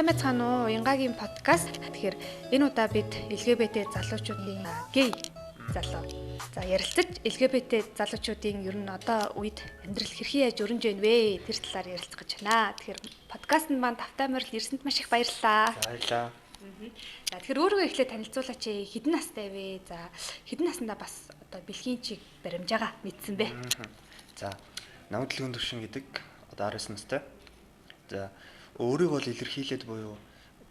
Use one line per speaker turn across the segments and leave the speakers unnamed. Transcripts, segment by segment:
Сайн байцгаана уу? Янгагийн подкаст. Тэгэхээр энэ удаа бид LGBT залуучуудын гей залуу. За ярилцаж LGBT залуучуудын ер нь одоо үед амьдрал хэрхэн яаж өрнөж байна вэ? Тэр талаар ярилцах гэж байна. Тэгэхээр подкастт маань тавтай морил ирсэнд маш их баярлалаа.
Баярлалаа.
За тэгэхээр өөрийгөө эхлээд танилцуулаач. Хэдэн настай вэ? За хэдэн наснда бас одоо бэлгийн чиг баримжаагаа мэдсэн бэ?
За намайг Дэлгүүн Төвшин гэдэг одоо 19 настай. За өөрийгөө бол илэрхийлээд буюу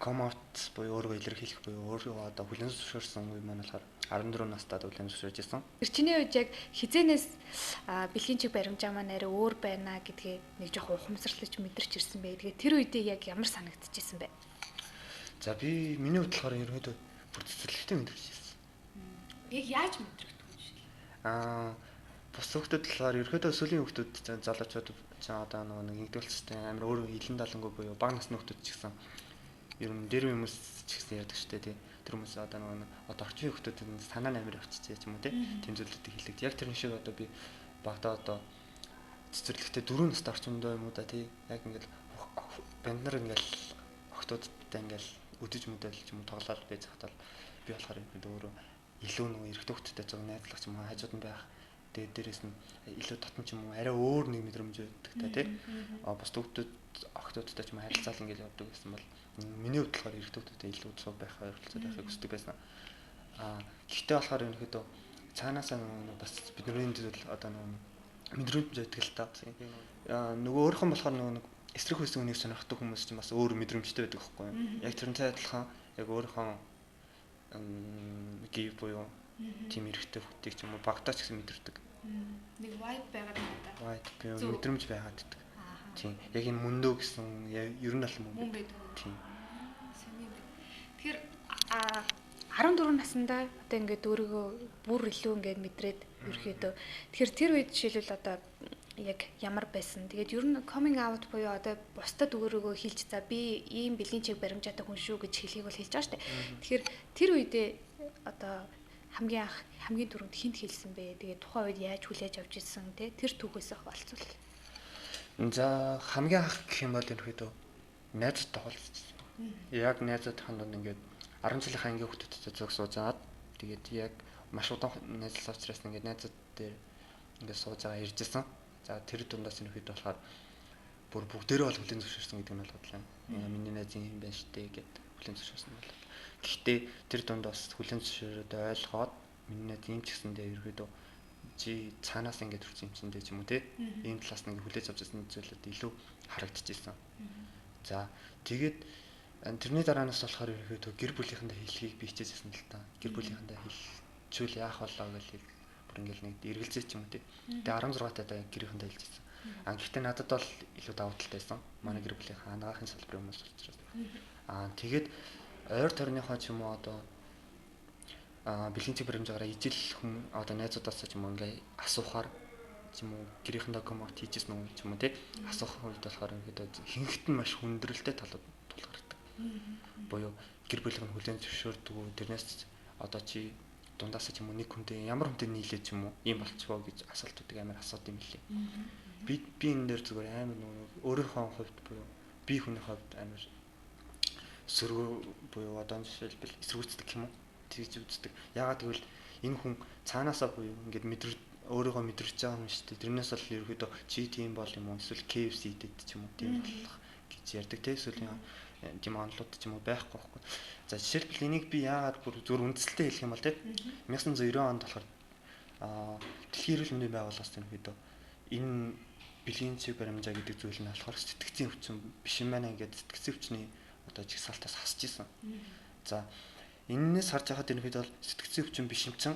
come out буюу өөрийгөө илэрхийлэх буюу өөрийгөө одоо хүлээн зөвшөөрсөн үе маань болохоор 14 настайд хүлээн зөвшөөрж ирсэн.
Тэр чиний үед яг хизээнээс бэлгийн чиг баримжаа маань арай өөр байна гэдгээ нэг жоох ухамсарлаж мэдэрч ирсэн бай. Тэгээ тэр үедээ яг ямар санагдчихсэн бэ?
За миний хувьд болохоор ерөнхийдөө бүр цэцэрлэгтэй мэдэрч ирсэн.
Яг яаж мэдрэгдэх вэ шил?
Бус хүмүүсд болохоор ерөнхийдөө сүүлийн хүмүүс залуучууд одоо нэг нэгдүүлэлттэй амар өөр хилэн далангүй буюу бага насны хүмүүс ч гэсэн ер нь дэрвэн хүмүүс ч гэсэн яадаг штэ тий. Тэр хүмүүс одоо одоо орчин хүмүүс санаа амар авчиж ч юм уу тий. Тэм зүйлүүдийг хэлээд яг тэр шиг одоо би багтаа одоо цэцэрлэгтэй 4 настай орчиндөө юм уу да тий. Яг ингээл банд нар ингээл охтуудтай ингээл өдөж мөдөөлж юм тоглоод байж захтал би болохоор өөрөө илүү нэг эрэгтэй хүмүүстэй зөв найзлах юм хажууд нь байх. Тэгээд дээрээс нь илүү татан ч юм уу арай өөр нэг мэдрэмж өгдөг та тий. Бус төвчд охтуудтай ч юм харилцаал ингээл явдаг гэсэн бол миний хувьд болохоор эрэгтэй хүмүүстэй илүү цуг байх харилцаа байхыг хүсдэг байсан. Гэхдээ болохоор ерөнхийдөө цаанаасаа бас бидний зүйл одоо мэдрэмж өгдөг л та. Нөгөө өөрхөн болохоор нэг эсрэг хүссэн үнийг сонирхдаг хүмүүс ч бас өөр мэдрэмжтэй байдаг байхгүй юу? Яг тэрнтэй адилхан яг өөрхөн гей буюу тийм эрэгтэй хүтийг ч юм уу багтаач гэсэн мэдэрдэг.
Нэг vibe байгаад байна да.
Vibe буюу мэдрэмж байгаад байдаг. Тийм. Яг энэ мөндөө гэсэн ер нь аль мөн
байдаг.
Тийм.
Тэгэхээр 14 наснда одоо ингээд өөрийгөө бүр илүү ингээд мэдрээд ерөөхдөө. Тэгэхээр тэр үед жишээлбэл одоо яг ямар байсан. Тэгээд ер нь coming out буюу одоо бусдад өөрийгөө хэлж за би ийм бэлгийн чиг баримжаатай хүн шүү гэж хэлхийг бол хэлж байгаа шүү дээ. Тэгэхээр тэр үедээ одоо хамгийн түрүүнд хинт хэлсэн бэ? Тэгээд тухайн үед яаж хүлээж авч ирсэн те тэр түүхээс болцвол.
За хамгийн анх гэх юм бол ерөөдөө найзтай холцсон. Яг найзтай хандаад ингээд 10 жилийн ангийн хүмүүстэй зөв суужгаад тэгээд яг маш удаан найзлах учраас ингээд найзууд дээр ингээд сууж байгаа иржсэн. За тэр дундаас ерөөдөө болохоор бүр бүгдээрээ бол хүлээн зөвшөөрсөн гэдэг нь бол бодлоо. Миний найз юм байна штэ гэд хүлээн зөвшөөрсөн бол. Гэхдээ тэр дундаас хүлээн зөвшөөрөөд ойлгоод миний найз юм ч гэсэндээ ерөөдөө чи цаанаас ингээд төрсэн юм чинь ч юм уу те ийм талаас нь хүлээж авч ирсэн зүйлүүд илүү харагдчихсан. За тэгээд тэрний дараанаас болохоор ерөөдөө гэр бүлийнхэндээ хэлхийг би хичээжсэн л та. Гэр бүлийнхэндээ хэлчихвэл яах болоо гэж бүр ингээд нэг эргэлзээ ч юм уу те. Тэгээд 16 таад гэрийнхэндээ хэлчихсэн. Гэхдээ надад бол илүү давуу талтай байсан. Манай гэр бүлийнхэн анагаахын салбарын хүмүүс учраас. Тэгээд ойр тойрныхоо ч юм уу одоо бэлгийн чиг баримжаагаараа ижил хүн одоо найзуудаасаа ч юм уу ингээ асуухаар ч юм уу гэрийнхэндээ коммент хийжсэн үү ч юм уу тий асуух үед болохоор ингээд хинхт нь маш хүндрэлтэй талууд тулгардаг. Буюу гэр бүлийн хүлээн зөвшөөрдөг үү тэрнээс одоо чи дундаасаа ч юм уу нэг хүнтэй ямар хүнтэй нийлээ ч юм уу ийм болчихвоо гэж асуултуудыг амар асууд юм лээ. Би энэ дээр зүгээр амар нөгөө өөрийнхөө хувьд буюу би хүний хувьд амар сөргөө буюу одоо жишээлбэл эсрүүцдэг юм уу тэгж үздэг. Яагаад гэвэл энэ хүн цаанаасаа буюу ингээд өөрийгөө мэдэрч байгаа юм шүү дээ. Тэрнээс бол ерөөдөө чи тийм бол юм уу эсвэл KFC дэд ч юм уу тийм болох гэж ярьдаг те эсвэл тийм онлууд ч юм уу байхгүй байхгүй. За жишээлбэл энийг би яагаад бүр зөв үндсэлтэй хэлэх юм бол те 1990 онд болохоор Дэлхийн эрүүл мэндийн байгууллагаас ерөөдөө энэ бэлгийн чиг баримжаа гэдэг зүйл нь болохоор сэтгцийн өвчин биш юм байна ингээд сэтгцийн өвчний одоо жигсаалтаас хасж исэн. За энэнээс харж байхад ерөнхийдөө бол сэтгцийн өвчин биш юм чин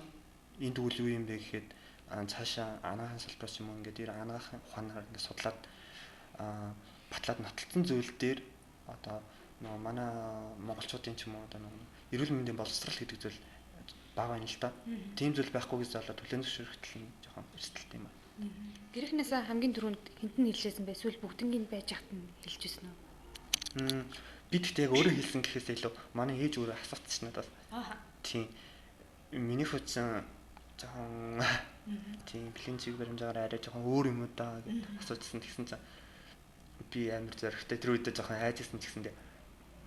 энэ тэгвэл юу юм бэ гэхэд цаашаа анагаахын салбараас юм ингээд анагаахын ухаанаар ингээд судлаад батлаад нотолцсон зүйл дээр одоо нөгөө манай монголчуудын ч юм уу одоо нөгөө эрүүл мэндийн боловсрал гэдэг зүйл бага байна л да. Тийм зүйл байхгүй гэж болоод хүлээн зөвшөөрөхтөл нь жоохон эрсдэлтэй юм байна.
Гэрийнхнээсээ хамгийн түрүүнд хинт нь хэлжсэн бай эсвэл бүгднийг байж хат нь хэлжсэн үү?
Би тэгтээ яг өөрөө хэлсэн гэхээс илүү манай ээж өөрөө асуучихсан надаас. Тийм. Миний хүчин жоохон тийм бэлгийн чиг баримжаагаар арай жоохон өөр юм уу даа гэж асуучихсан. Тэгсэн чинь би амар зөрөгтэй тэр үедээ жоохон айжсэн ч гэсэндээ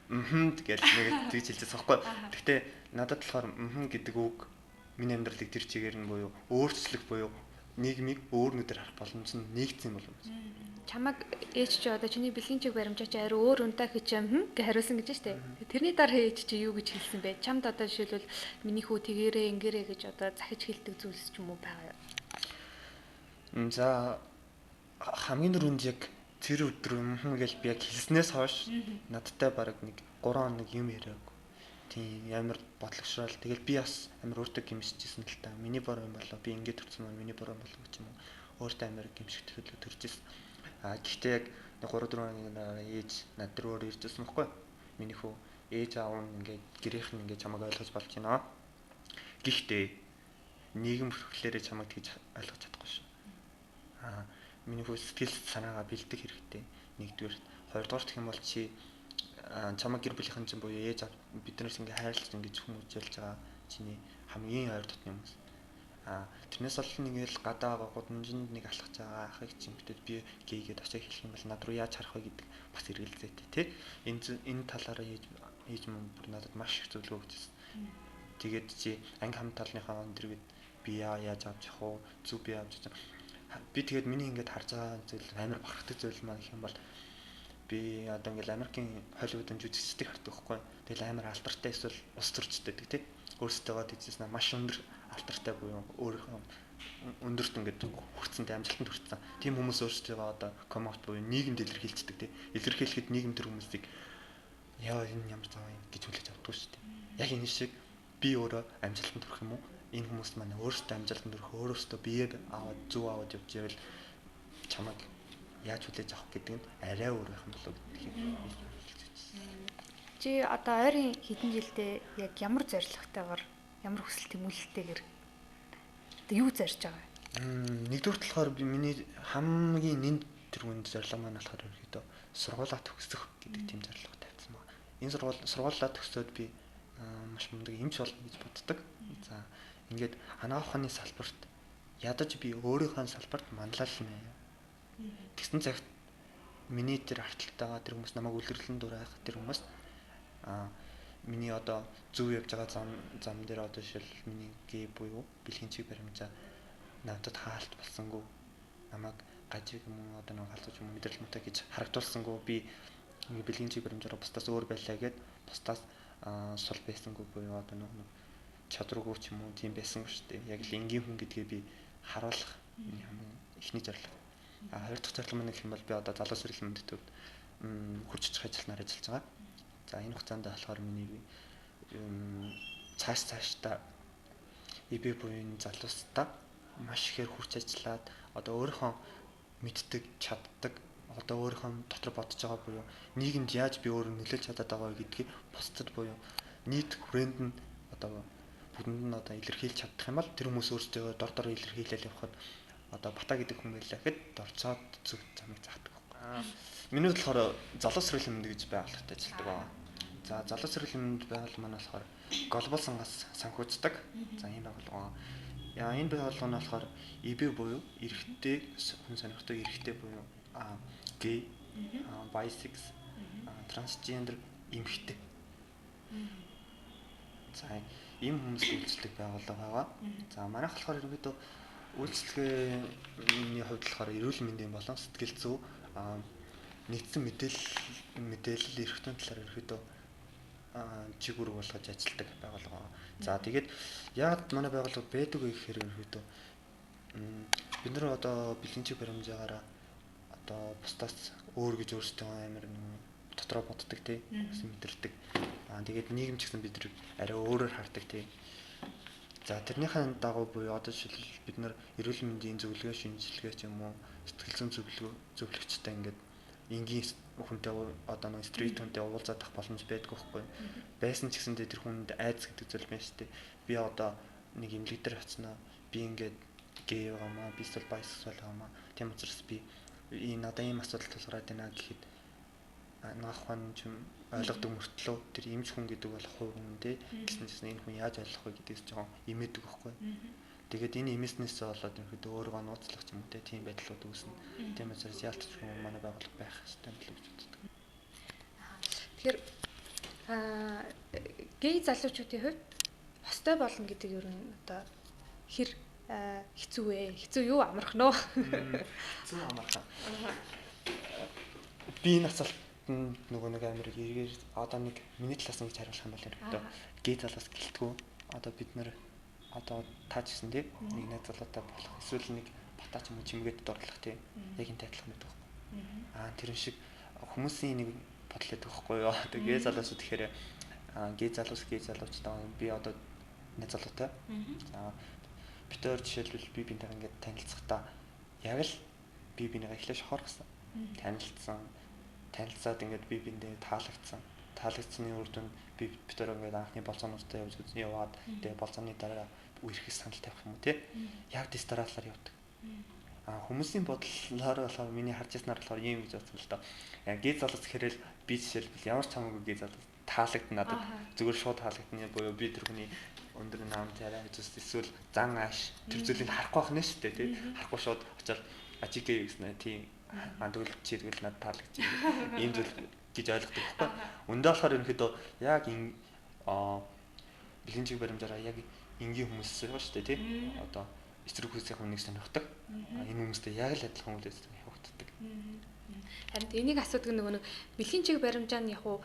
гэж нэг тэгж хэлчихсэн байхгүй. Гэхдээ надад болохоор гэдэг үг миний амьдралыг тэр чигээр нь буюу өөрчлөх буюу нийгмийг өөр нүдээр харах боломж нь нэгдсэн юм болов.
Чамаг ээж чи одоо чиний бэлгийн чиг баримжаа чи ари өөр унтаа гэж гэ хариулсан гэж штэ. Тэрний дараа ээж чи юу гэж хэлсэн бэ? Чамд одоо жишээлбэл миний хүү тэгэрээ ингэрээ гэж одоо захиж хэлдэг зүйлс ч юм уу байгаа юу?
За хамгийн түрүүнд яг тэр өдөр гэж би яг хэлснээс хойш надтай бараг нэг 3 хоног юм яриаг. Тийм амар бодлогошрол. Тэгэл би бас амар өөртөө гимшижсэн л та. Миний бороо юм болоо. Би ингэж төрсөн юм. Миний бороо болов гэж юм уу. Өөртөө амар гимших төлөв төржсэн. Гэхдээ яг 3-4 хоногийн ээж над рүү иржсэн байхгүй. Миний хүү ээж аав нь ингээд гэрийнх нь ингээд чамайг ойлгож болж байна. Гэхдээ нийгэм хөрхлөөрөө чамайг тэгж ойлгож чадахгүй шүү. Миний хүү сэтгэл санаагаа бэлдэх хэрэгтэй. Нэгдүгээр, хоёрдугаар гэх юм бол чи чамаг гэр бүлийнхэн чинь буюу ээж биднээс ингээ хайрлаж ингээ зөвхөн үзүүлж байгаа чиний хамгийн ойр дотны хүмүүс. Тэрнээс бол нэгэл гадаа гудамжинд нэг алхаж байгаа ахыг чинь битэд би гээгээд очиж хэлэх юм бол над руу яаж харах вэ гэдэг бас эргэлзээтэй тий. Энэ талаараа ээж мөн бүр надад маш их зөвлөгөө өгсөн. Тэгээд чи анги хам талныхаа өндөрөд би яаж авч явах уу? Зүг би авч явах. Би тэгээд миний ингээд харж байгаа зүйл амар бахархдаг зүйл маань гэх юм бол би одоо ингээл Америкийн Холливуудын жүжигчдийг хардаг байхгүй. Тэгэл амар алтартай эсвэл ус төрчдөг тий. Өөрсдөө тийжсэн маш өндөр алтартай буюу өөрийнхөө өндөрт ингээд хүрцэнтэй амжилтанд хүрсэн. Тийм хүмүүс өөрсдөө одоо коммент буюу нийгэмд илэрхийлцдэг тий. Илэрхийлэхэд нийгэм тэр хүмүүсийг яа энэ ямар зав юм гэж хүлээж авдаг шүү дээ. Яг энэ шиг би өөрөө амжилтанд хүрэх юм уу? Энэ хүмүүс маань өөрсдөө амжилтанд хүрэх өөрөөсөө биеэ аваад зүг аваад явж ивэл чамайг яаж хүлээж авах гэдэг нь арай өөр байх юм болов гэдгийг
чи одоо ойрын хэдэн жилдээ яг ямар зорилготойгоор ямар хүсэл тэмүүлэлтэйгээр юу зарж байгаа вэ?
Нэгдүгээр талаар би миний хамгийн нэнд тэргүүнд зорилго маань болохоор ерөөдөө сургуулаа төгсөх гэдэг тийм зорилго тавьсан байна. Энэ сургуулаа төгсөөд би маш мундаг эмч болно гэж боддог. За ингээд анаа ухааны салбарт ядаж би өөрийнхөө салбарт манлайлна. Тэгсэн цагт миний тэр арталтайгаа тэр хүмүүс намайг үлгэрлэн дурайх тэр хүмүүс миний одоо зөв явж байгаа зам дээр одоо шил миний гээ буюу бэлгийн чиг баримжаа надад хаалт болсонгүй намайг гажиг юм уу одоо нэг халдаж юм мэдрэл муутай гэж харагдуулсангүй би бэлгийн чиг баримжаараа бусдаас өөр байлаа гэд бусдаас сул байсангүй буюу одоо нэг чадваргүй ч юм уу тийм байсангүй шүү дээ. Яг л энгийн хүн гэдгээ би харуулах эхний зорилго. Хоёр дахь зорилго маань гэх юм бол би одоо залуус эрхлэн мөндөд хурж очих ажилтнаар ажиллаж байгаа. За энэ хугацаанд болохоор миний цаашдаа ибэ буюу залуустаа маш ихээр хурц ажиллаад одоо өөрийнхөө мэддэг, чаддаг, одоо өөрийнхөө дотор бодож байгаа буюу нийгэмд яаж би өөрөө нөлөөлж чадаад байгаа гэдгийг бусдад буюу нийт хүрээнд нь одоо бүхэнд нь одоо илэрхийлж чадах юм бол тэр хүмүүс өөрсдөө дор дор илэрхийлэл явахад одоо бата гэдэг хүн байлаа гэхэд дорцоод зүг замыг заахдаг байхгүй. Миний болохоор залуус эрхлэн мэнд гэж байгууллагад ажилладаг байна. За залуус эрхлэн мэнд байгууллага маань болохоор глобал сангаас санхүүждэг. За энэ байгууллага энэ байгууллага нь болохоор ИБ буюу эрэгтэй хүн сонирхдаг эрэгтэй буюу гей, bisexual, трансгендер эмэгтэй. За ийм хүмүүсийн үйлчлэг байгууллага байгаа. За манайх болохоор ерөнхийдөө үйлчлэгээний хувьд болохоор эрүүл мэндийн болон сэтгэл зүй нэгдсэн мэдээлэл эрх зүйн талаар ерөнхийдөө чиглэл болгож ажилладаг байгууллага. За тэгээд яг манай байгууллага байдаг вэ гэхээр ерөнхийдөө бид нар одоо бэлгийн чиг баримжаагаараа одоо бусдаас өөр гэж өөрсдөө амар дотроо боддог тий мэдэрдэг. Тэгээд нийгэм ч гэсэн бидрийг арай өөрөөр хардаг тий. За тэрнийхэн дагуу буюу одоо жишээл бид нар эрүүл мэндийн зөвлөгөө шинжилгээ ч юм уу сэтгэл зүйн зөвлөгчтэй ингээд энгийн хүнтэй одоо нэг стрит хүнтэй уулзах боломж байдгүй байхгүй. Байсан ч гэсэндээ тэр хүнд айц гэдэг зүйл байна шүү дээ. Би одоо нэг имлэг дээр очсноо би ингээд гей байгаамаа, би эсвэл bisexual байгаамаа. Тийм учраас би энэ надад ийм асуудал тулгараад байна гэхэд наахын ч ойлгодог мөртлөө тэр эмч хүн гэдэг бол хувь хүн дээ. Гэсэн энэ хүн яаж ойлгох вэ гэдгээс жоохон имээдэг байхгүй. Тэгээд энэ имэснээс болоод ерөөдөө өөрийгөө нууцлах юм те тийм байдлууд үүснэ. Тийм учраас яалтч хүн манай байгууллага байх хэрэгтэй л гэж боддог.
Тэгэхээр Гей залуучуудын хувьд хостой болно гэдэг ер нь одоо хэр хэцүү вэ? Хэцүү юу амархан нөө?
Хэцүү амархан. Би энэ асуултанд нөгөө нэг амир эргээр одоо нэг миний талаас нь гэж хариулах юм бол ерөөдөө гей залуус гэлтгүү. Одоо бид нэр одоо таажсэн тий нэг найз залуутай болох эсвэл нэг батаач юм чимгээд дурлах тий яг энэ тайлах мэт байхгүй. Тэр шиг хүмүүсийн нэг бодол яддаг байхгүй юу. Одоо гей залуусууд тэгэхээр гей залуучтай би одоо найз залуутай. Бид өөр жишээлбэл би бинтэйгээ ингээд танилцахдаа яг л би бинийгээ эхлэж шохоор гэсэн. Танилцаад ингээд би биндээ таалагдсан. Таалагдсны үр дүнд би бид өөр ингээд анхны болцоонуудтай яваад тэгээ болцооны дараа үерхэх санал тавих юм уу тий. Яг дистаралаар явдаг. Хүмүүсийн бодлоор болохоор миний харж яснаар болохоор юм гэж бодсон л доо. Гей залуус гэхээр л би жишээлбэл ямар ч хамаагүй гей залуус таалагдана надад зүгээр шууд таалагдана буюу би тэр хүний өндөр наам царай эсвэл зан ааш тэр зүйлийг харахгүй байх нь шүү дээ тий. Харахгүй шууд очиад ажигээ гэснэ тий. Тэгвэл чи тэгвэл надад таалагдчих. Ийм зүйл гэж ойлгодог байхгүй. Өндөө болохоор ерөнхийдөө яг энэ бэлгийн чиг баримжаараа яг энгийн хүмүүс байгаа шүү дээ тий. Одоо эсрэг хүмүүсийн хүнийг сонирхдаг. Энэ хүмүүстэй яг л адилхан үйлс явагддаг.
Харин энийг асуудаг нөгөө бэлгийн чиг баримжаа нь яг уу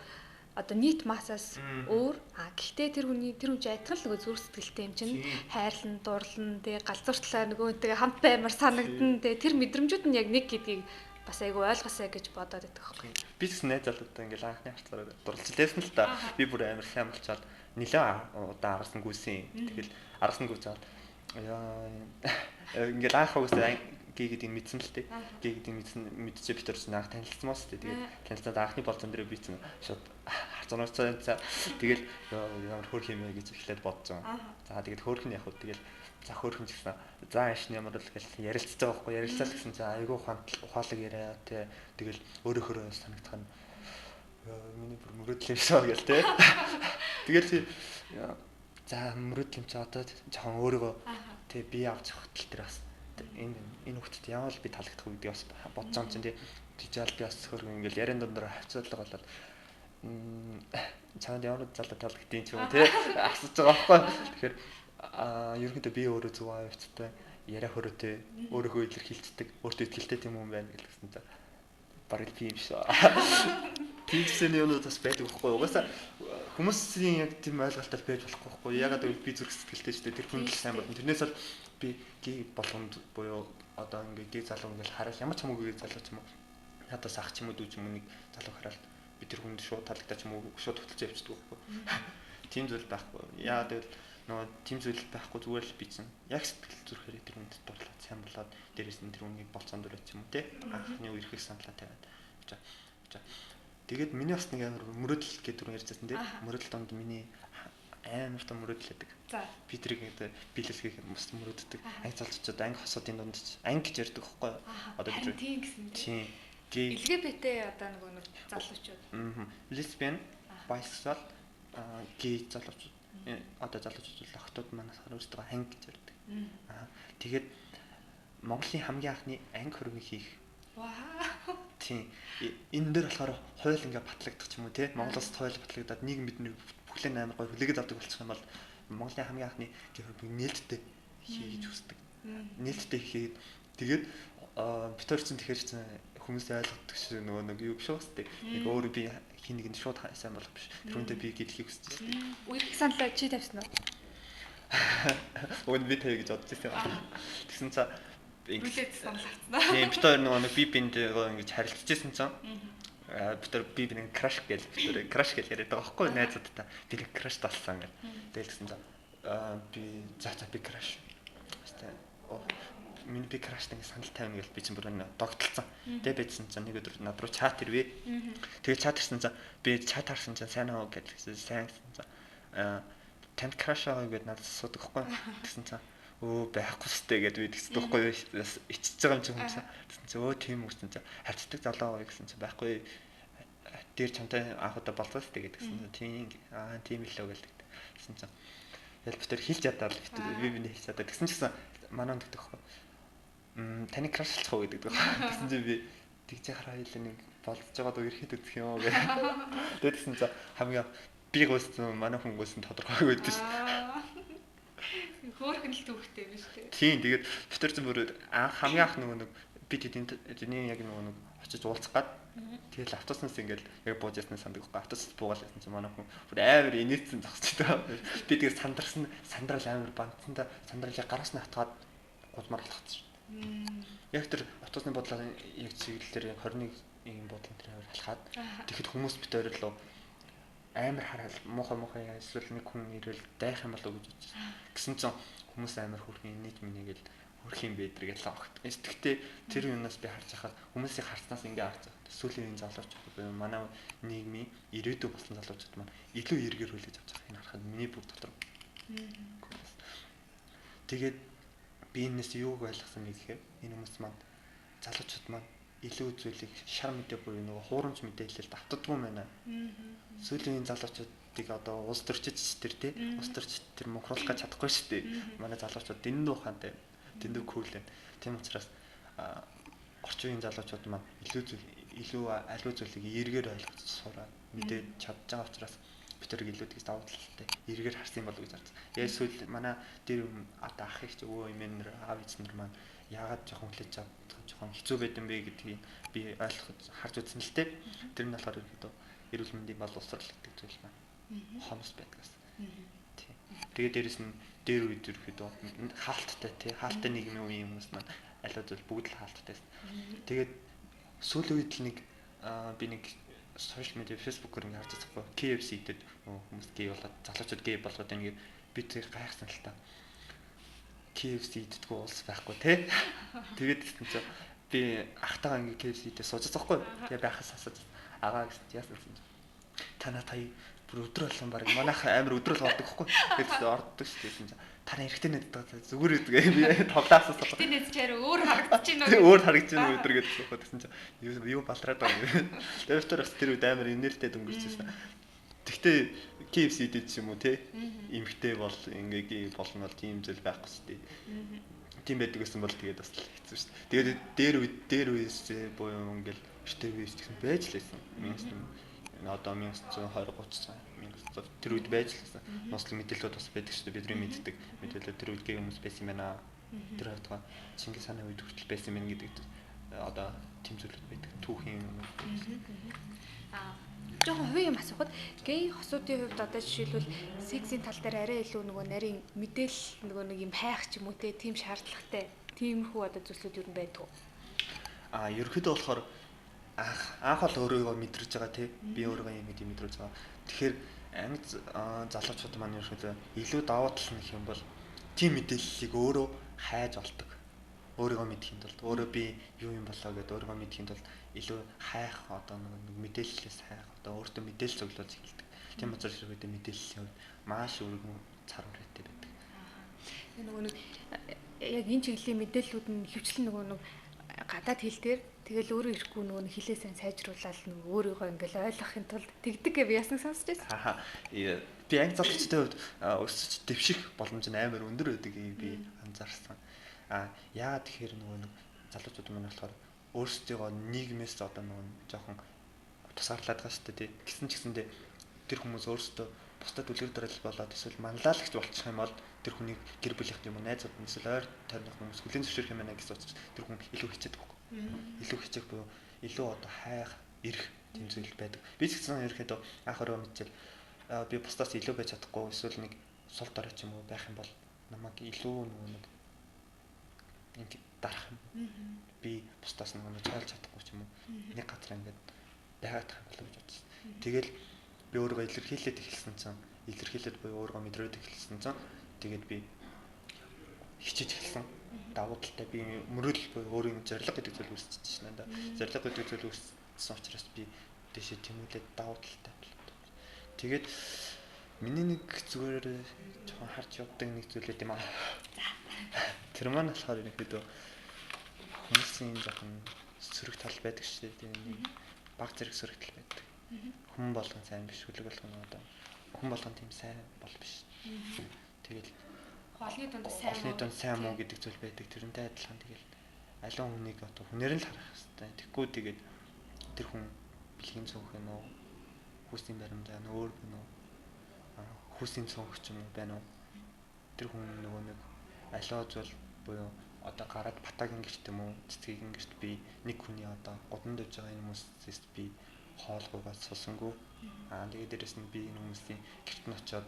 одоо нийт массаас өөр гэхдээ тэр хүн чинь адилхан л нөгөө зүрх сэтгэлтэй юм чинь хайрлан дурлан тэгээ галзууртлаа нөгөөтэйгээ хамт баймар санагдана тэгээ тэр мэдрэмжүүд нь яг нэг гэдгийг бас айгүй ойлгосоо гэж бодоод байдаг байхгүй.
Би ч найз залуутай ингээл анхны харцаар дурлж лээсэн л та. Би бүр амар сайн болчоод нэлээд удаа аргасан гүйсэн. Тэгэл аргасан гүйцээд ингээл анх уусаа гээ гэдгийг мэдсэн л тээ. Гээ гэдгийг мэдчихээ бид төрсөн анх танилцсан мас тээ. Тэгээд танилцаад анхны болцон дээр бийцэн шууд харцануусаа тэгэл ямар хөөх юм бэ гэж эхлээд бодсон. За тэгээд хөөх нь яг хөө тэгэл за хөөх нь гэсэн. За аашны ямар л гэл ярилцдаг байхгүй ярилцал гэсэн за айгүй ухаалаг яриа тээ. Тэгэл өөрөөхөө санагдах нь миний бүр мөрөдөл юм шиг гэл тээ. Тэгэл за мөрөдөл юм чи одоо жоохон өөрийгөө тээ би авч хөлтөл дээр бас энэ хүүхдэд ямар л би таалагдах вэ гэдгийг бас бодож байгаа юм чинь тийжэл би бас хөргөн ингээл ярен дундаар хавцуулга болоод чамд ямар залуу таалагдтiin ч юм уу тий асууж байгаа байхгүй. Тэгэхээр ерөнхийдөө би өөрөө зөв авьцтай яриа хөрөөтэй өөрийгөө илэрхийлцдэг өөртөө итгэлтэй тийм юм байна гэсэн та бараг би юм шиг. Тиймсэний юмуд бас байдаг байхгүй. Угаасаа хүмүүсийн яг тийм ойлголтол байж болохгүй байхгүй. Ягаад гэвэл би зүрх сэтгэлтэй шүү дээ. Тэр хүн л сайн болно. Тэрнээс бол би гей болгонд буюу одоо ингээ гей залуу ингээл хараад ямар ч хамаагүй гей залуу ч юм уу надаас ах ч юм уу дүү ч юм уу нэг залуу хараад би тэр хүнд шууд таалагдаа ч юм уу шууд хөтөлж явчихдаг байхгүй. Тийм зүйл байхгүй. Яагаад гэвэл нөгөө тийм зүйл байхгүй зүгээр л бичсэн. Яг сэтгэл зүрхээр тэр хүнд дурлаад сайн болоод дээрээс нь тэр хүнийг болцоонд өрөөч юм уу те. Анхны үерхэх саналаа тавиад. Тэгээд миний бас нэг амар мөрөдөл гэдэг дүр ярьжсэн те. Мөрөдөл донд миний амар том мөрөдөл байдаг. Би тэрийг биелэлхийх бас мөрөддөг. Анги залуучууд анги хосуудын дунд анги гэж ярьдаг байхгүй. Одоо бид
тийм гэсэн.
Тийм.
LGBT одоо нэг залуучууд.
Лесбиан, байсексуал, гей залуучууд. Одоо залуучууд л охтууд манаас харуулдаг анги гэж ярьдаг. Тэгээд Монголын хамгийн анхны анги хөрөгийг хийх.
Вау.
Тийм. Энэ дээр болохоор хууль ингээ батлагдах ч юм уу те. Монголоос хууль батлагдаад нийгэм бидний бүхлээр амар гой хүлээгээд авдаг болчих юм бол Монголын хамгийн анхны гэрбэг нээлттэй хийж үздэг. Нээлттэй хийгээд тэгээд битэрсэн тэгэхээр чинь хүмүүс ойлгодог шүү нөгөө нэг юу шүү дээ. Нэг өөр би хин нэгэнд шууд сайн болох биш. Тэрүүндээ би гэлхийг хүсэж шүү дээ.
Үерхэх саналаа чи тавьсан уу?
Өөнд би тавь гэж бодож байсан. Тэгсэн цаа
Бүлээд санал авцгаа.
Тийм битэр нөгөө би биндээ ингэж харилцажсэн цаа. Битэр би биний краш гэж битэр краш гэж яриад байгаа байхгүй найзуудтай. Би краш талсан гэл. Тэгэл гэсэн цаа би за би краш. Миний би краштай санал тавина гэж би чинь бүр догтлцсан. Тэгээ байдсан чинь нэг өдөр над руу чат ирвэ. Тэгээ чат ирсэн чинь би чат харсан чинь сайн аа гэж сайн гэсэн чинь танд краш аа гэдээ надад асуудаг хгүй. Тэгсэн чинь байхгүй сте гэдээ би тэгсэн байхгүй ичж байгаа юм чинь хүмүүс. Тэгсэн чинь тийм үгсэн чинь харцдаг залуу аа гэсэн чинь байхгүй. Дээр чамтай анх удаа болцоос тэгээд гэсэн чинь тийм л үү гэлдэг. Тэгсэн чинь ял битэр хэлж ядаад би биний хэлж ядаад тэгсэн чинь манай нэгдэг хгүй. Таны крашлах уу гэдэг. Тэгсэн чинь би тэгж хараа хэлээ нэг болцож байгаад ирэхэд үзэх юм гэх. Тэгээд тэгсэн чинь хамгийн би гойсон манай хүн гойсон тодорхойгүй байдаг шүү.
Хөөхөн л түүхтэй биш үү?
Тийм тэгээд битэр зэн бүр хамгийн анх нэг би тэдний яг нэг очиж уулзах гад тэгэл автобуснаас ингээл яг бууж ясны сандаг байхгүй. Автобус буугаал ясан чинь манай хүн бүр амар инээдсэн зогсож байгаа. Би тэгээд сандрал амар бантанда сандралыг гараас нь хатгаад гудмаар алхацсан. Яг тэр автобусны бодлого яг чиглэлээр 21 ийм бодлого тэр амар алхаад тэгэхэд хүмүүс бит ойрлоо амар хараал муухай эсвэл нэг хүн ирэл дайх юм болов гэж бодож гэсэн чинь хүмүүс амар хүрхийн нийт минийгээл хүрх юм бэдрэг л авахт. Гэхдээ тэр юунаас би харж байхад хүмүүсийг харснаас ингээ харж байгаа. Сүүлийн залуучууд буюу манай нийгмийн ирээдүй болсон залуучууд маань илүү эргээр хүлээж авч байгаа. Энэ харахад миний бүх дотор. Тэгээд би энэс юуг ойлгосон бэ гэхээр энэ хүмүүс маань залуучууд маань илүү зүйлийг шар мэдээ буюу нөгөө хуурамч мэдээлэлд автдаггүй байна. Сүүлийн залуучуудыг одоо улс төрчид тэр тий улс төрчид тэр мөнхруулах гэж чадахгүй шүү дээ. Манай залуучууд дэндүү ухаантай, дэндүү кул байна. Тийм учраас орчин үеийн залуучууд маань илүү аливаа зүйлийг эргээр ойлгож сураад мэдээд чадж байгаа учраас бид тэр илүү тэгж давуу талтай эргээр харсан болов гэж харсан. Яг сүүл манай дээр одоо ах их өвөө эмээнэр аав эзнэр маань яагаад жоохон хүлээж авах жоохон хэцүү байдсан бэ гэдгийг би ойлгоход харж үзсэн л дээ. Тэр нь болохоор эрүүл мэндийн боловсрол гэдэг зүйл маань хомс байдгаас. Тийм. Тэгээд дээрэс нь дээр үед ерөөхдөө хаалттай тий хаалттай нийгмийн үеийн хүмүүс маань аливаа зүйл бүгд л хаалттай. Тэгээд сүүлийн үед л нэг би нэг сошиал медиа фэйсбүүкээр ингэ харж байгаа KFC-дэд хүмүүс гей болоод залуучууд гей болгоод ингэ би тэр гайхсан л та. KFC иддэггүй улс байхгүй тий. Тэгээд гэсэн чинь би ахтайгаа ингэ KFC-дэд сууж байгаа байхгүй. Тэгээ байхаас асууж агаа гэсэн яасан чинь танаа тая бүр өдрө болгон баг манайх амар өдрө л ордог байхгүй. Тэгээд орддог шүү гэсэн чинь танаа эргэтэй нэддэг зүгээр үдгээ би тоглоосоо.
Эргэтэй нэдчээр өөр харагдаж байна
уу? Өөр харагдаж байна өдөр гэдэг байхгүй гэсэн чинь юу балраад байгаа юм. Тэгээд тэр бас тэр үед амар инээлтэй дөнгөжчихсэн. Тэгтээ KFC дэж юм уу те? Имхтэй бол ингээ болно бол тийм зүйл байхгүй шүү дээ. Тийм байдаг гэсэн бол тэгээд бас хэцүү шүү дээ. Тэгээд дээр үеэс буюу ингээл өштэй үеэс гэсэн байж л байсан. Одоо 1920 30 тэр үед байж л байсан. Нослог мэдээлэлүүд бас байдаг шүү дээ. Бидний мэддэг мэдээлэл тэр үед гэх хүмүүс байсан юм байна. Тэр хавтгаа Чингис хааны үед хүртэл байсан юм гэдэг одоо тийм зүйлүүд байдаг. Түүхийн
жоохон хувийн юм асуухад гей хосуудын хувьд одоо жишээлбэл сексийн тал дээр арай илүү нөгөө нарийн мэдээлэл нөгөө нэг юм хайх ч юм уу те тийм шаардлагатай тиймэрхүү одоо зүйлсүүд юу байдгүй.
Ерөөхдөө болохоор анх бол өөрийгөө мэдрэж байгаа тий би өөрийгөө юм гэдэг мэдрэж байгаа. Тэгэхээр анги залуучууд маань ерөөхдөө илүү давуу тал нь гэх юм бол тийм мэдээллийг өөрөө хайж олдог. Өөрийгөө мэдхийн тулд өөрөө би юу юм болоо гэдээ өөрийгөө мэдхийн тулд илүү хайх одоо нэг мэдээллээс хайх одоо өөртөө мэдээлэл цуглуулж эхэлдэг. Тийм учраас ерөөдөө мэдээллийн хувьд маш өргөн цар хүрээтэй байдаг.
Нөгөө нэг яг энэ чиглэлийн мэдээллүүд нь хөвчлэн нөгөө нэг гадаад хэл дээр тэгэл өөрөө ирэхгүй нөгөө хэлээ сайн сайжруулаад нөгөө өөрийгөө ингээл ойлгохын тулд тэгдэг гэж би ясныг сонсч байсан.
Би анги залуучдын хувьд өсөж дэвших боломж нь амар өндөр байдаг би анзаарсан. Яагаад тэгэхээр нөгөө нэг залуучууд маань болохоор өөрсдийгөө нийгмээс одоо нөгөө жоохон тусгаарлаад байгаа шүү дээ. Гэсэн ч гэсэндээ тэр хүмүүс өөрсдөө бусдад үлгэр дуурал болоод эсвэл манлайлагч болчих юм бол тэр хүнийг гэр бүлийнх юм уу найзууд нь эсвэл ойр тойрны хүмүүс хүлээн зөвшөөрөх юм байна гэж бодож тэр хүн илүү хичээдэг байхгүй. Илүү хичээх буюу илүү одоо хайх, ирэх тийм зүйл байдаг. Би ч гэсэн ерөөхдөө анх ороо мэдчихэл би бусдаас илүү байж чадахгүй эсвэл нэг сул дорой ч юм уу байх юм бол намайг илүү нэг ингэ дарах юм. Би бусдаас нэг цаалж чадахгүй ч юм уу. Нэг газар ингээд байгаад тах болов гэж бодсон. Тэгэл би өөрийгөө илэрхийлээд эхэлсэн чинь илэрхийлээд буюу өөрийгөө мэдрээд эхэлсэн чинь тэгээд би хичээж эхэлсэн. Давуу талтай би мөрөдөл буюу өөрийн зорилго гэдэг зүйл үүсчихэж байна да. Зорилго гэдэг зүйл үүссэн учраас би дэшээ тэмүүлээд давуу талтай болов. Тэгээд миний нэг зүгээр жоохон харж явдаг нэг зүйлүүд юм аа. Тэр маань болохоор ерөнхийдөө хүмүүсийн жоохон сөрөг тал байдаг шүү дээ. Нэг баг зэрэг сөрөг тал байдаг. Хүн болгон сайн биш, хүлэг болгон одоо хүн болгон тийм сайн бол биш. Тэгэл
Олны дунд
сайн муу гэдэг зүйл байдаг. Тэрнтэй адилхан тэгэл аливаа хүнийг одоо хүнээр нь л харах хэрэгтэй. Тэгэхгүй тэгээд тэр хүн бэлгийн цонх юм уу? Хүүсийн баримжаа нь өөр байна уу? Хүүсийн цонх ч юм уу байна уу? Тэр хүн нөгөө нэг аливаа зүйл буюу одоо гараад батагийн гэрт юм уу? Цэцгийн гэрт би нэг хүний одоо годон дэж байгаа энэ хүмүүсээс би хоолгоогоо сулсангүй. Тэгээд дээрэс нь би энэ хүмүүсийн гэрт нь очиод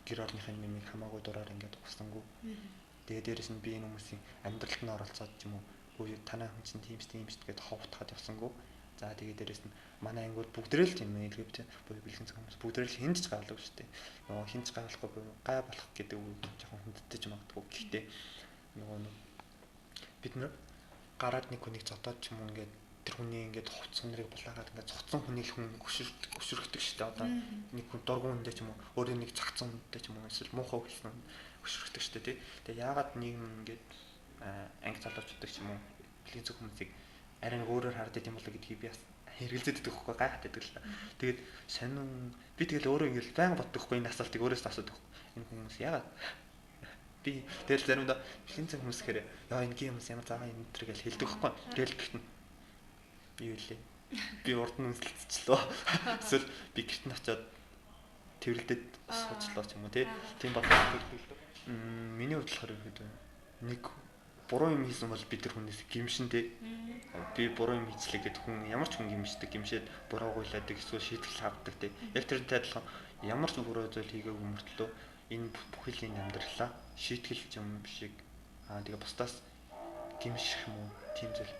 гэр орныхын нэмийг хамаагүй дураар ингээд ухсангүй. Тэгээд дээрэс нь би энэ хүмүүсийн амьдралд нь оролцоод ч юм уу үгүй танай хүн чинь тиймс гэдгээд ховтоход явсангүй. За тэгээд дээрэс нь манай ангууд бүгдрээ л тийм LGBT буюу бэлгийн цаг хүмүүс бүгдрээ л хинж гаалав шүү дээ. Нөгөө хинж гаалахгүй буюу гай болох гэдэг үг жоохон хүндэтэж магадгүй. Гэхдээ нөгөө бид нар гараад нэг хүнийг зодоод ч юм уу ингээд тэр хүний ингээд хувцс нэрийг булаагаад ингээд цогцсон хүнийг хүн өшөрхдөг шүү дээ. Одоо нэг хүн дургуун хүндээ ч юм уу өөрөө нэг цагцсан хүндээ ч юм уу эсвэл муухай хэлсэн өшөрхдөг шүү дээ. Тэгээ яагаад нийгэм ингээд анги залуучдаг ч юм уу бэлгийн цаг хүмүүсийг арай нэг өөрөөр харддаг юм болоо гэдгийг би бас хэрэгэлзээд идэх хөхгүй гайхаад идэх л та. Тэгээд сонин би тэгэл өөрөө ингээд байнга боддог хөхгүй энэ асуултыг өөрөөсөө асуудаг хөхгүй. Энэ хүмүүс яагаад би тэгэл заримдаа бэлгийн цаг хүмүүс гэхээр яа энэ гин хүмүүс ямар заагаа энэ төр гэж хэлдэг хөхгүй. Тэгэл гихтэн би юу лээ. Би урд нь үнсэлцчлөө. Эсвэл би гэрт нь очиод тэрэлдэд суучлаа ч юм уу тийм бодлоо хэлдэг. Миний хувьд болохоор нэг буруу юм хийсэн бол би тэр хүнээс гимшинтэй. Би буруу юм хийчлээ гэд хүн ямар ч хүн гимшдэг, гимшээд буруу гуйлаадаг, эсвэл шийтгэл авдаг те. Яг тэрнтэй адилхан ямар ч буруу зүйл хийгээгүй мөртлөө энэ бүхэл энэ амьдралаа шийтгэл юм шиг тэгээ бусдаас гимших юм уу тийм зүйл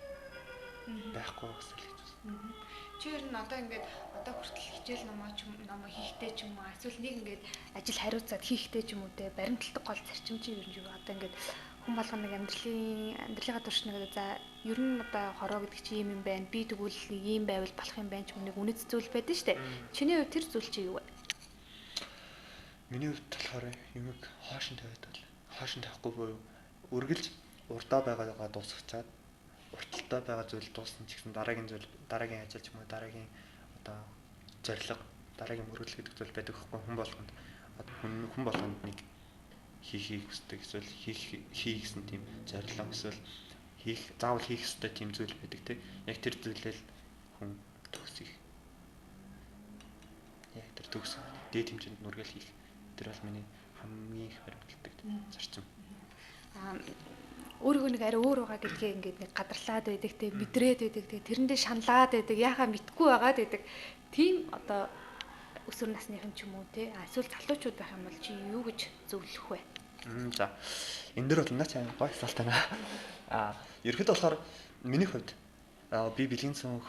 байхгүй гэсэн л гэж байна.
Чи ер нь одоо ингээд одоо хүртэл хичээл номоо хийхтэй ч юм уу эсвэл нэг ингээд ажил хариуцаад хийхтэй ч юм уу те баримталдаг гол зарчим чи ер нь юу одоо ингээд хүн болгоно нэг амьдралынхаа туршлагыг за ер нь одоо хороо гэдэг чи юм байна. Би тэгвэл ийм байвал болох юм байна ч юм нэг үнэт зүйл байдаг шүү дээ. Чиний хувьд тэр зүйл чи юу вэ?
Миний хувьд болохоор юмэг хоошин тавиад бол хоошин тавихгүй буюу үргэлж урдаа байгаагаа дуусгачаад урталтай байгаа зүйл дуусна ч гэсэн дараагийн ажил ч юм уу дараагийн одоо зорилго дараагийн мөрөглөл гэдэг зүйл байдаг хөхгүй хүн болгонд нэг хийхийг хүсдэг эсвэл хийх гэсэн тийм зорилго эсвэл заавал хийх ёстой тийм зүйл байдаг тийм яг тэр зүйлээ хүн төгсөх яг тэр төгс дээд хэмжээнд нүргэл хийх тэр бол миний хамгийн их баримталдаг зарчим.
Өөрийгөө нэг арай өөр байгаа гэдгээ ингээд нэг гадарлаад байдаг те мэдрээд байдаг те тэрэндээ шаналаад байдаг яхаа мэдгүй байгаад байдаг тийм одоо өсвөр насныхан ч юм уу те эсвэл залуучууд байх юм бол чи юу гэж зөвлөх вэ?
За энэ дөр бол наач гоё асуулт байна. Ерхэд болохоор миний хувьд би бэлгийн цонх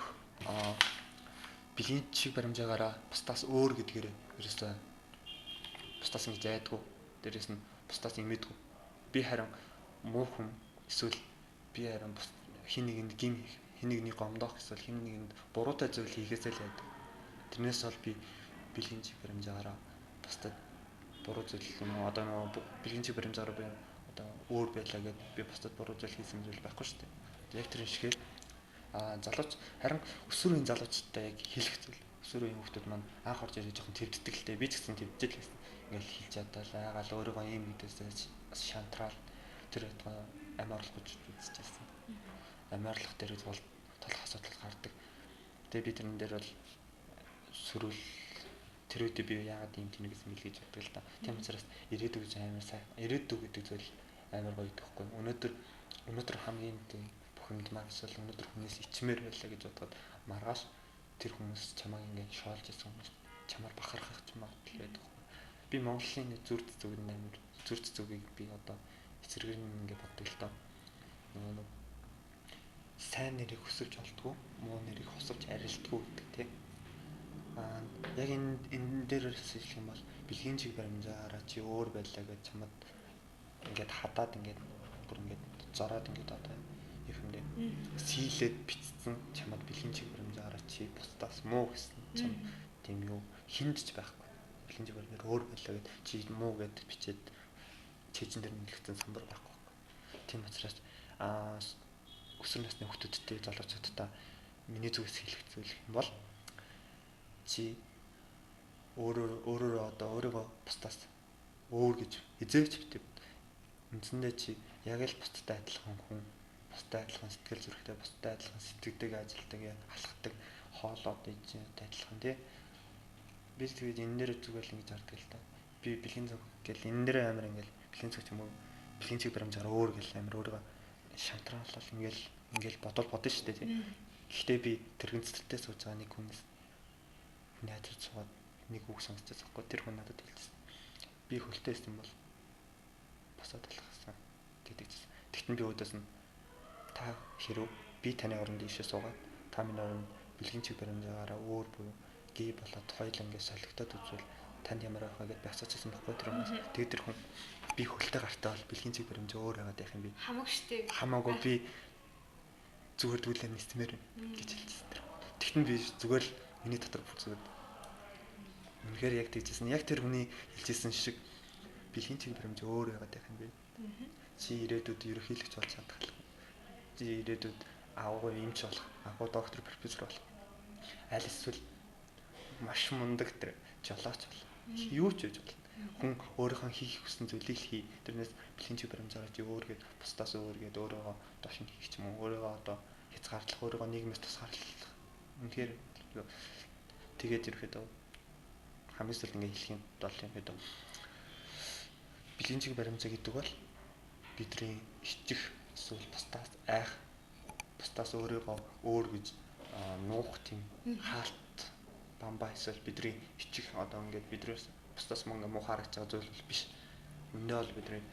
бэлгийн шиг баримжаагаараа бусдаас өөр гэдгээр ерөөсөө бусдаас ингэж айдгүй дээрэс нь бусдаас имэдгүй би харин муу хүн эсвэл би харин хин нэгний гомдоох эсвэл хин нэгэнд буруутай зүйл хийхээсээ л байдаг. Тэрнээс бол би бэлгийн чиг баримжаагаараа бусдад буруу зүйл юм уу одоо нөгөө бэлгийн чиг баримжаараа би одоо өөр байлаа гэд би бусдад буруу зүйл хийсэн зүйл байхгүй шүү дээ. Яг тэр шигээр залууч харин өсвөрийн залуучтай яг хэлэх зүйл. Өсвөрийн хүмүүс маань анх орж ирээд жоохон твддэг л дээ. Би ч гэсэн твдэж л байсан. Ингээл хэлж чадвал айгаал өөрийгөө ийм гэдээс шантраал тэр амиарлах гэж үзчихсэн. Амиарлах дээр бол толох асуудал гардаг. Тэгээ би тэрэн дээр бол сөрүүл тэр үедээ би яагаад ийм тэнэг гэсэн хэлж боддог л да. Тийм учраас ирээдүг гэж амар сайн. Ирээдүг гэдэг зүйл амар гоё гэхгүй. Өнөөдөр хамгийн тийм бүх юмд магсвал өнөөдөр хүнээс ичмээр байлаа гэж бодоход маргааш тэр хүмүүс чамайг ингээд шоолж исэн хүмүүс чамаар бахархах ч магадгүй байдаг. Би Монголын зүрд зүгэн амар зүрд зүгийг би одоо эсрэгээр нь ингээд боддог л доо. Нөгөө сайн нэрийг өсөж олдгоо, муу нэрийг хосовч арилдгоо гэдэг тийм. Яг энэ дээрээс хэлэх юм бол бэлгийн чиг баримжаараа чи өөр байлаа гэж чамд ингээд хадаад ингээд бүр ингээд зороод ингээд одоо их юм дээ. Сийлээд битцсэн чамд бэлгийн чиг баримжаараа чи бусдаас муу гэсэн чам тийм юу хиндж байхгүй. Бэлгийн чиг баримжаар өөр байлаа гэд чи муу гэд бичээд чэжин дээр нэлгдсэн самбар байхгүй. Тийм учраас өсвөр насны хүүхдүүдтэй залуучуудтай миний зүгээс хэлэх зүйл юм бол чи өөрөөр одоо өөрийгөө бусдаас өөр гэж хизээч битээ. Үндсэндээ чи яг л бусдтай адилхан хүн, бусдтай адилхан сэтгэл зүрэхтэй, бусдтай адилхан сэтгэдэг, ажилдаг, алхдаг, хоолоод ээж адилхан тий. Би тэгээд энэ нэр зүгээр л ингэж хардаг л та. Би бэлгийн цаг гэл энэ нэр амар ингээл бэлгийн цаг юм уу бэлгийн цаг баримжаар өөр гэл амар өөрийгөө шантраалал ингээл бодно шүү дээ тий. Гэхдээ би тэрэгцэртэй сууж байгаа нэг хүнээс найзад суугаад нэг үг сонсчихсан байхгүй тэр хүн надад хэлсэн. Би хөлтэй байсан бол босоод талхсан гэдэг чинь. Тэгтэн би өөдөөс нь та хэрв би таны оронд ийшээ суугаад та миний оронд бэлгийн чиг баримжаагаараа өөр буюу гээ болоод хоёул ингээд солигдоод үзвэл танд ямар байх вэ гэдээ асуучихсан байхгүй тэр хүмүүс. Тэгээд тэр хүн би хөлтэй гартаа бол бэлгийн чиг баримжаа өөр байгаад байх юм би. Хамаагүй би зүгээр дүүлээ нисмээр гэж хэлчихсэн тэр. Тэгтэн би зүгээр л миний дотор бүх зүгээр. Үнэхээр яг тэгжсэн. Яг тэр хүний хэлжсэн шиг бэлгийн чиг баримжаа өөр байгаад байх юм би. Чи ирээдүйд ерөнхийлөгч болж чадах. Чи ирээдүйд агуу эмч болох, агуу доктор, профессор болох. Аль эсвэл маш мундаг тэр жолооч болох. Юу ч хийж болно. Хүн өөрийнхөө хийх хүссэн зүйлийг хий. Тэрнээс бэлгийн чиг баримжаараа чи өөргээд бусдаас өөргээд өөрийгөө дошин хийх ч юм уу, өөрийгөө одоо хязгаарлах, өөрийгөө нийгмээс тусгаарлах. Үнэхээр тэгээд ерөөхдөө хамгийн сүүлд ингээ хэлэх юм бол ерөөхдөө бэлгийн чиг баримжаа гэдэг бол бидний ичих эсвэл бусдаас айх, бусдаас өөрийгөө өөр гэж нуух тийм хаалт бамбай эсвэл бидний ичих одоо ингээд бидрээс бусдаас мөнгө муу харагч байгаа зүйл бол биш. Үндэ бол бидний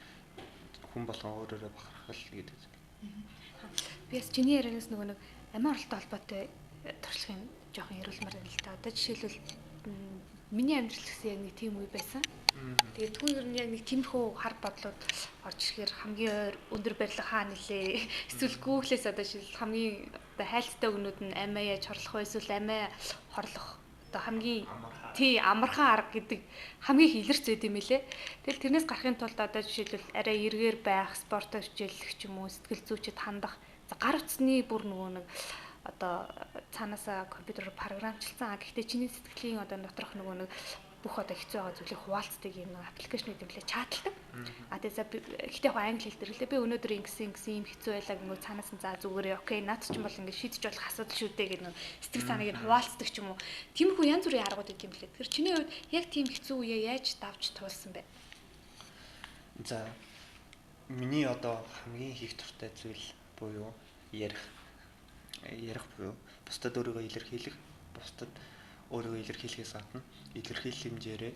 хүн болгон өөрөөрөө бахархал гэдэг.
Би бас чиний ярианаас нэг амиа оролттой холбоотой туршлагын жоохон яриулмаар байна л та. Одоо жишээлбэл миний амьдрал гэсэн яг нэг тийм үе байсан. Тэгээд түүнээр нь яг нэг тиймэрхүү хар бодлууд орж ирэхээр хамгийн өндөр барилга хаа нэлээ. Эсвэл Google-с одоо жишээл хамгийн одоо хайлттай өгнүүд нь амиа яаж хорлох вэ? Эсвэл амиа хорлох одоо хамгийн амархан арга гэдэг хамгийн илэрч зэд юм лээ. Тэгэл тэрнээс гарахын тулд одоо жишээлбэл арай эргээр байх, спортоо хичээллэх ч юм уу, сэтгэл зүйчэд хандах, гар утасны бүр нөгөө нэг одоо цаанаасаа компьютероор програмчлсан. Гэхдээ чиний сэтгэлийн одоо доторх нөгөө нэг бүх одоо хэцүү байгаа зүйлийг хуваалцдаг юм нэг аппликейшн гэдэг лээ чаталдаг. Тэгээс гэхдээ яг англи хэл дээр лээ. Би өнөөдөр ингэсэн юм хэцүү байлаа гэнгээ цаанаас нь за зүгээрээ окей наад ч юм бол ингэ шийдэж болох асуудал шүү дээ гэдэг нэг сэтгэл санааг нь хуваалцдаг ч юм уу. Тиймэрхүү янз бүрийн аргууд гэдэг юм лээ. Тэгэхээр чиний хувьд яг тийм хэцүү үеэ яаж давж туулсан бэ?
За миний одоо хамгийн хийх дуртай зүйл буюу ярих буюу бусдад өөрийгөө илэрхийлэх, бусдад өөрийгөө илэрхийлэхээс гадна илэрхийлэх хэмжээрээ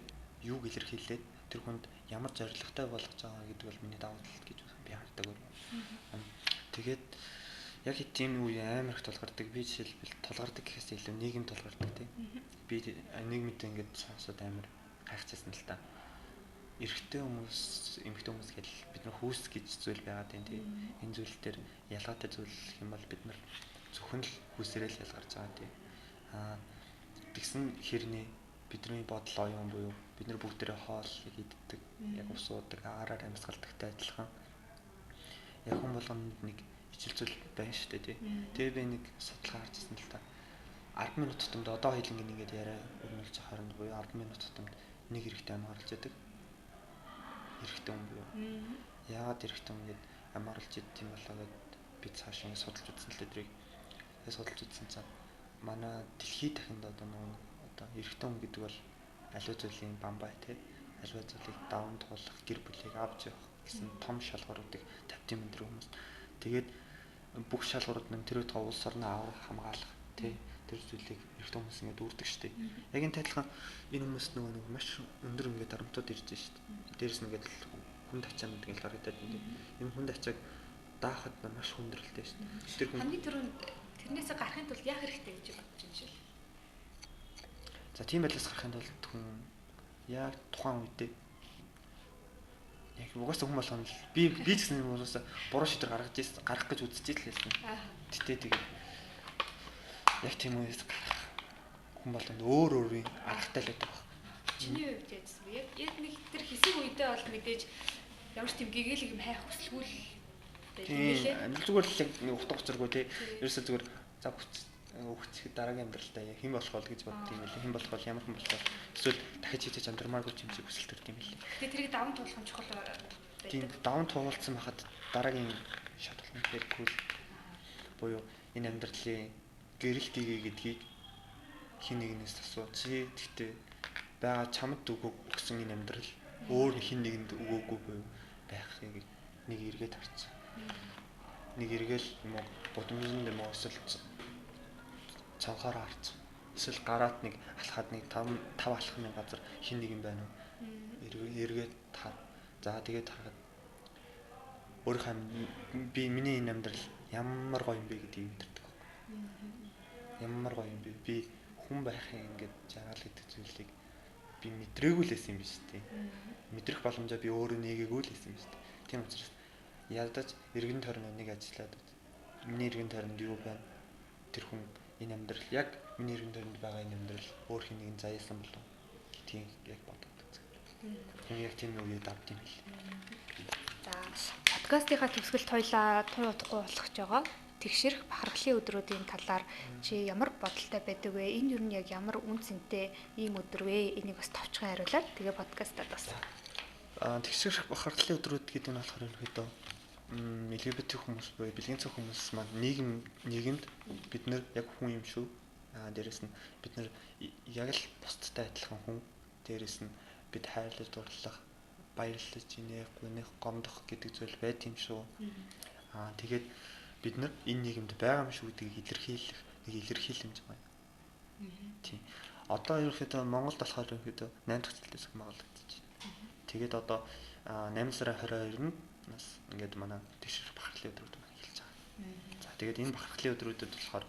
юуг илэрхийлээд тэр хүнд ямар зорилготой болгож байгаа гэдэг бол миний давуу тал гэж би хардаг өөр. Тэгээд яг тийм үе амар их тулгардаг. Би жишээлбэл тулгардаг гэхээс илүү нийгэм тулгардаг тийм. Би нийгэмд ингээд сонсоод амар гайхчихсан л та. Эрэгтэй хүмүүс, эмэгтэй хүмүүс гэж бид нар хүүс гэж зүйл байгаад байна тийм. Энэ зүйл дээр ялгаатай зүйл гэх юм бол бид нар зөвхөн л хүүсээрээ л ялгарч байгаа тийм. Тэгсэн хэрнээ бидний бодол оюун буюу бид нар бүгдээрээ хоол иддэг, яг ус уудаг, агаараар амьсгалдагтай адилхан. Яг хүн болгонд нэг ижил зүйл байна шүү дээ тий. Тэгээ би нэг судалгаа харж ирсэн л та. 10 минут тутамд одоо хоёул ингээд яриа өрнүүлж харна буюу 10 минут тутамд нэг хэрэгтэй амгаарлаж яадаг. Хэрэгтэй хүн буюу. Яагаад хэрэгтэй хүн гээд амгаарлаж яд тийм болоо гэд би цааш ингээд судалж үзсэн л дээ. Тэгээ судалж үзсэн цаа манай дэлхийд дахинд одоо эрэгтэй хүн гэдэг бол аливаа зүйлийн бамбай тий аливаа зүйлийг даван туулах гэр бүлийг авч явах гэсэн том шалгууруудыг тавьт юм энэ хүмүүс. Тэгээд бүх шалгуурууд нь тэр үед улс орноо аврах хамгаалах тий тэр зүйлийг эрэгтэй хүмүүс ингэ дүүрдэг штеп. Яг энэ тайлхан энэ хүмүүс нөгөө маш өндөр ингэ дарамтууд ирж штеп. Дээрс нь ингээд хүнд ачаанууд ингэ харагдаад байна. Энэ хүнд ачааг даахад маш хүндрэлтэй штеп. Тэр хүн
хамгийн түрүүнд тэрнээсээ гарахын тулд яах хэрэгтэй гэж бодож байна шил.
За тийм байдлаас гарахын тулд хүн яг тухайн үедээ яг угаасаа хүн болгоно л би ч гэсэн юм угаасаа буруу шийдвэр гаргах гэж үзэж ийлсэн. Тэгтээ тэгээд яг тийм үеэс гарах хүн болгоно өөрийн аргатай л байдаг баг.
Чиний хувьд яасан бэ? Яг нэг тэр хэсэг үедээ бол мэдээж ямар ч тийм гэгээлэг юм хайх хүсэлгүй л
зүгээр л нэг утга учиргүй тий. Ерөөсөө зүгээр за өгчихэд дараагийн амьдралдаа хэн болох бол гэж бодд юм лээ. Хэн болох бол ямар хүн болох бол эсвэл дахиж хийж амжирмааргүй юм шиг хүсэл төрд юм лээ.
Тэгээ тэрийг даван туулах нь чухал байдаг.
Тийм даван туулсан байхад дараагийн шат болох нь хэрэггүй буюу энэ амьдралын гэрэл гээгээ гэдгийг хин нэгнээс асуу. Чи гэхдээ байгаа чамд өгсөн энэ амьдрал өөр хин нэгэнд өгөөгүй байхыг нэг эргээд харчих. Нэг эргээл юм уу гудамжинд юм уу эсвэл цанхаараа харчих. Эсвэл гараад нэг алхаад нэг 5 алхахны газар хин нэг юм байна уу? Эргээд таа. За тэгээд харахад өөрийнхөө би миний энэ амьдрал ямар гоё юм бэ гэдгийг мэдэрдэг. Ямар гоё юм бэ? Би хүн байхын ингээд жаргал гэдэг зүйлийг би мэдрээгүй л байсан юм биш үү? Мэдрэх боломжоо би өөрөө нээгээгүй л байсан юм биш үү? Тийм учраас ядаж эргэн тойрны нэг ажиллаад миний эргэн тойронд юу байна? Тэр хүн энэ амьдрал яг миний эргэн тойронд байгаа энэ амьдрал өөр хин нэгэн заяасан болов. Тийм яг боддог. Энэ яг тийм үед авд юм бил.
За подкастынхаа төгсгөлд хоёлаа тун удахгүй болох ч байгаа. Тэгшэрх бахархлын өдрүүдийн талаар чи ямар бодолтой байдаг вэ? Энэ юу нь яг ямар үн цэнтэй ийм өдөр вэ? Энийг бас товчхон хариулаад тэгээ подкастад бас.
Тэгшэрх бахархлын өдрүүд гэдэг нь болохоор ерөөдөө LGBT хүмүүс буюу бэлгийн цог хүмүүс маань нийгэмд бид нэр яг хүн юм шүү. Дээрэс нь бид нэр яг л бусдтай адилхан хүн. Дээрэс нь бид хайрлаж дурлах, баярлаж инех, гүнэх, гомдох гэдэг зүйл байт юм шүү. Тэгээд бид нар энэ нийгэмд байгаа юм шүү гэдгийг илэрхийлэх нэг илэрхийлэмж байна. Тийм. Одоо ерөөхдөө Монголд болохоор ерөөхдөө 8 дахь цэлдээс хамгаалагдаж байна. Тэгээд одоо 8 сарын 22-нд нас ингээд манай тэгшэрх бахархлын өдрүүд маань эхэлж байгаа. За тэгээд энэ бахархлын өдрүүдэд болохоор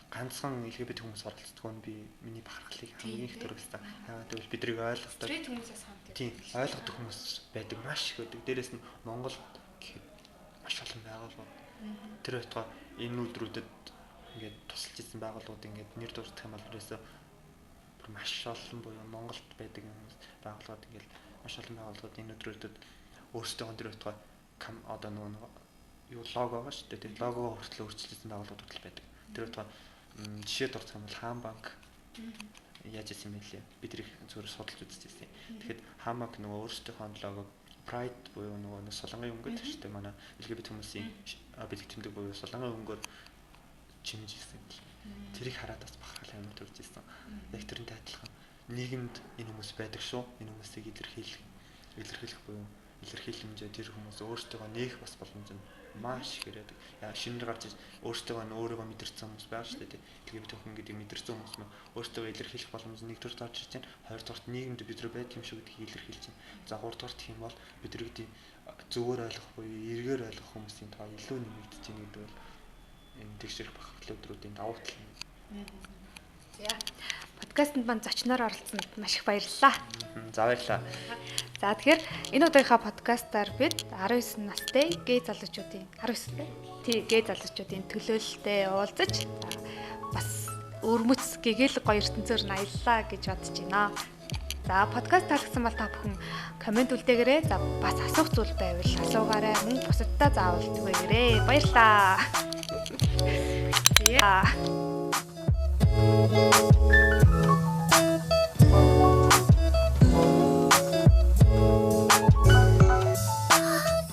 ганцхан LGBT хүмүүс оролцдог нь би миний бахархлыг хамгийн их төрөстэй. Яагаад гэвэл бидрийг ойлгохдаг. Тийм, ойлгодог хүмүүс байдаг маш их байдаг. Дээрээс нь Монгол гэхэд маш олон байгууллагууд тэр байтугай энэ өдрүүдэд ингээд тусалж ирсэн байгууллагууд ингээд нэр дурдах юм бол ерөөсөө маш олон буюу Монголд байдаг байгууллагууд ингээд маш олон байгууллагууд энэ өдрүүдэд өөрсдөө тэр байтугай одоо нөгөө юу лого байгаа шүү дээ. Тэр логоо хүртэл өөрчлөсөн байгууллагууд хүртэл байдаг. Тэр байтугай жишээ дурдах юм бол Хаан банк яаж исэн бэ лээ. Бид их зөвхөн судалж үзчихсэн. Тэгэхэд Хаан банк нөгөө өөрсдийнхөө логог Pride буюу нөгөө солонгын өнгөд шүү дээ. Манай LGBT хүмүүсийн бид тэмдэг буюу солонгын өнгөөр чимж ирсэн. Тэрийг хараад бас бахархал амар төрж ирсэн. Яг тэрнтэй адилхан нийгэмд энэ хүмүүс байдаг шүү. Энэ хүмүүсийг илэрхийлэх буюу илэрхийлэмжээ тэр хүмүүс өөрсдөө нээх бас боломж нь маш их ирээд. Яа шинээр гарч өөрсдөө өөрийгөө мэдэрсэн хүмүүс байгаа шүү дээ. LGBT хүн гэдэг мэдэрсэн хүмүүс мөн өөрсдөө илэрхийлэх боломж нэг төрөд орж ирж байна. Хоёрдугаарт нийгэмд бид нар байдаг юм шүү гэдгийг илэрхийлж байна. За гуравдугаарт гэх юм бол бид нар гэдэг зөвөр ойлгох буюу эргээр ойлгох хүмүүсийн тоо илүү нэмэгдэж байна гэдэг бол энэ тэгшэрх бахархлын өдрүүдийн давуу тал юм.
За подкастт мань зочноор оролцсонд маш их баярлалаа.
За баярлалаа.
За тэгэхээр энэ удаагийнхаа подкастаар бид 19 настай гей залуучуудын 19 тий гей залуучуудын төлөөлөлтөд уулзаж бас өрмөц гэгэл гоё ертөнцөөр нь аяллаа гэж бодож байна. За подкаст таалагдсан бол та бүхэн комент үлдээгээрэй. За бас асуух зүйл байвал асуугаарай. Мөн бусадтай заавал түгээгээрэй. Баярлалаа.